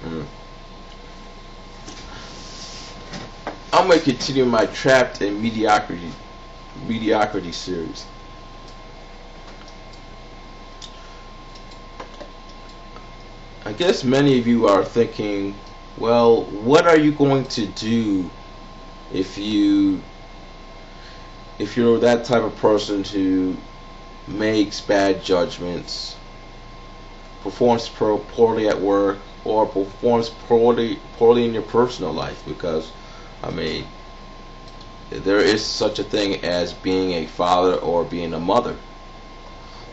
Mm. I'm gonna continue my trapped in mediocrity series. I guess many of you are thinking, well, what are you going to do if you're that type of person who makes bad judgments, performs poorly at work, or performs poorly in your personal life? Because, I mean, there is such a thing as being a father or being a mother.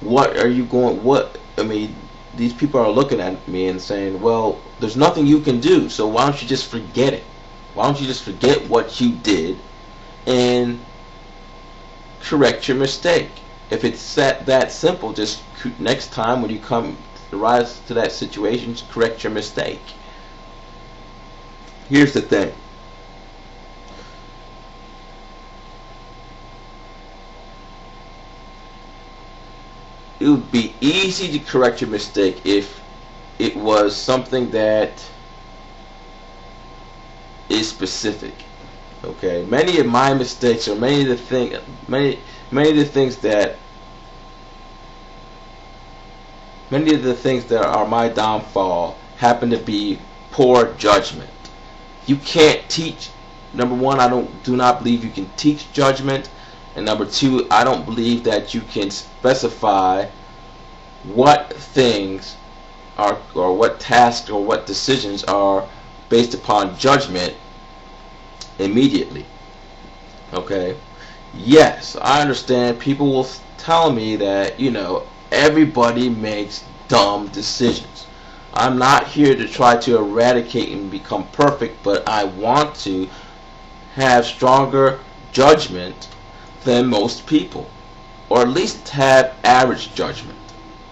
What are you going? What I mean, these people are looking at me and saying, "Well, there's nothing you can do. So why don't you just forget it? Why don't you just forget what you did and correct your mistake?" If it's that simple, just next time when you come rise to that situation, just correct your mistake. Here's the thing. It would be easy to correct your mistake if it was something that is specific. Okay, many of my mistakes, or many of the things that are my downfall happen to be poor judgment. You can't teach. Number one, do not believe you can teach judgment, and number two, I don't believe that you can specify what things are, or what tasks, or what decisions are based upon judgment immediately. Okay? Yes, I understand people will tell me that, everybody makes dumb decisions. I'm not here to try to eradicate and become perfect, but I want to have stronger judgment than most people, or at least have average judgment.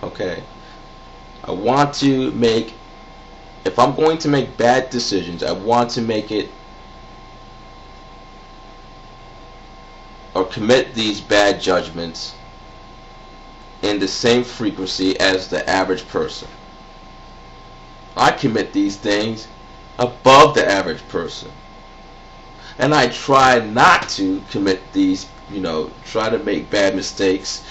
Okay? I want to make, if I'm going to make bad decisions, I want to make it, or commit these bad judgments in the same frequency as the average person. I commit these things above the average person. And I try not to commit these, try to make bad mistakes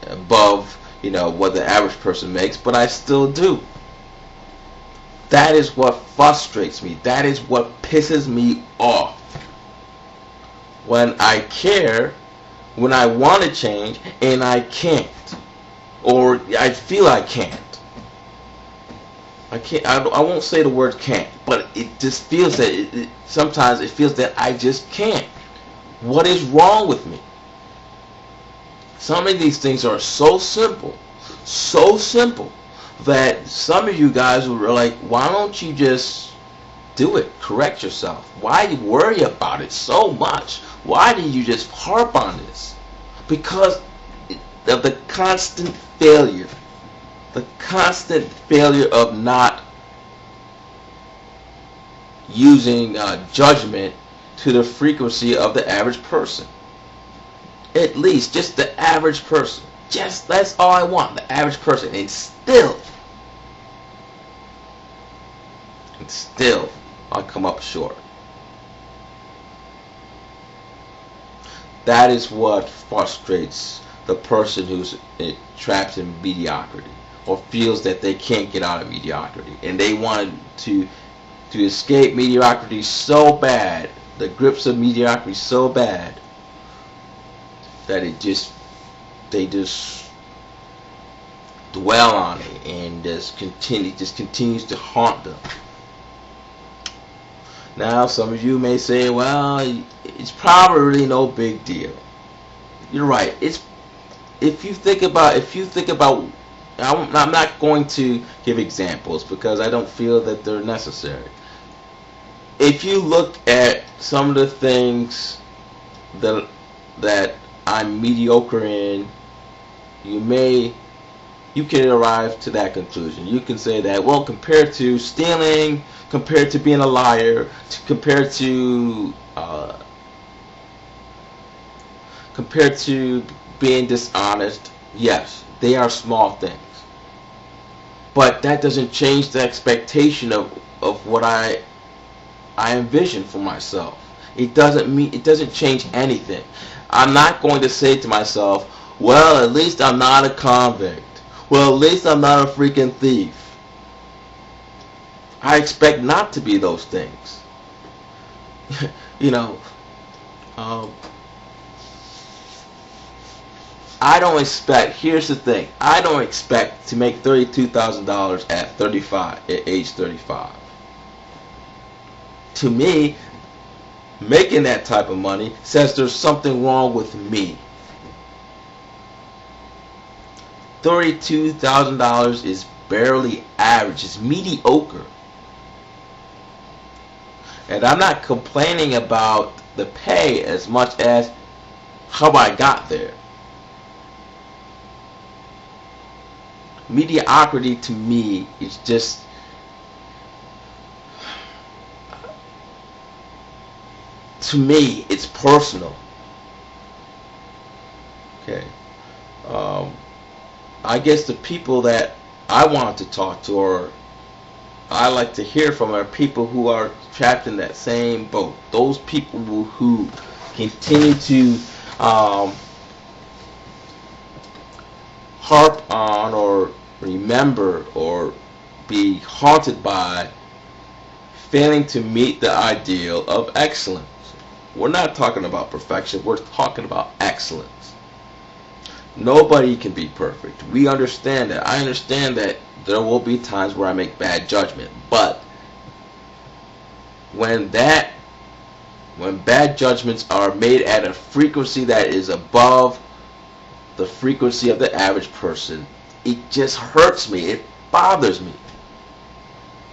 above, what the average person makes, but I still do. That is what frustrates me. That is what pisses me off. When I care, when I want to change, and I can't. Or I feel I can't. I can't. I won't say the word can't, but it just feels that sometimes it feels that I just can't. What is wrong with me? Some of these things are so simple that some of you guys were like, why don't you just do it? Correct yourself. Why do you worry about it so much? Why do you just harp on this? Because of the constant failure. The constant failure of not using judgment to the frequency of the average person. At least, just the average person. Just, that's all I want, the average person. And still, I'll come up short. That is what frustrates the person who's trapped in mediocrity, or feels that they can't get out of mediocrity, and they want to escape mediocrity so bad, the grips of mediocrity so bad, that they just dwell on it and just continues to haunt them. Now, some of you may say, well, it's probably really no big deal. You're right. If you think about, I'm not going to give examples because I don't feel that they're necessary. If you look at some of the things that I'm mediocre in, you can arrive to that conclusion. You can say that, well, compared to stealing, compared to being a liar, compared to being dishonest, yes, they are small things. But that doesn't change the expectation of what I envision for myself. It doesn't change anything. I'm not going to say to myself, well, at least I'm not a convict. Well, at least I'm not a freaking thief. I expect not to be those things. You know, I don't expect, here's the thing, I don't expect to make $32,000 at age 35. To me, making that type of money says there's something wrong with me. $32,000 is barely average. It's mediocre. And I'm not complaining about the pay as much as how I got there. Mediocrity to me is just, to me, it's personal. Okay. I guess the people that I want to talk to, or I like to hear from, are people who are trapped in that same boat. Those people who continue to harp on or remember or be haunted by failing to meet the ideal of excellence. We're not talking about perfection, we're talking about excellence. Nobody can be perfect. We understand that. I understand that there will be times where I make bad judgment, but when bad judgments are made at a frequency that is above the frequency of the average person, it just hurts me. It bothers me.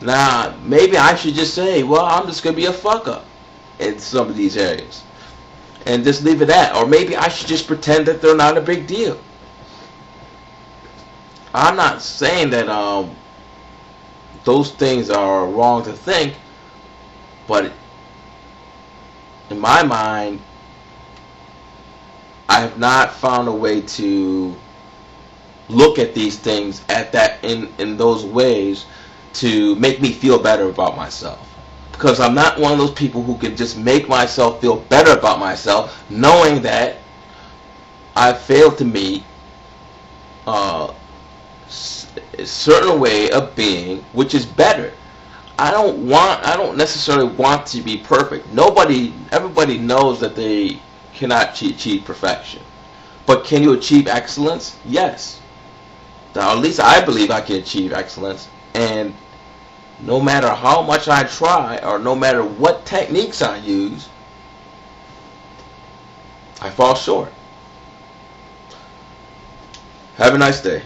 Now, maybe I should just say, well, I'm just going to be a fuck up in some of these areas and just leave it at. Or maybe I should just pretend that they're not a big deal. I'm not saying that those things are wrong to think, but in my mind, I have not found a way to look at these things in those ways to make me feel better about myself. Because I'm not one of those people who can just make myself feel better about myself knowing that I failed to meet a certain way of being which is better. I don't necessarily want to be perfect. Everybody knows that they cannot achieve perfection. But can you achieve excellence? Yes. Now, at least I believe I can achieve excellence. And no matter how much I try, or no matter what techniques I use, I fall short. Have a nice day.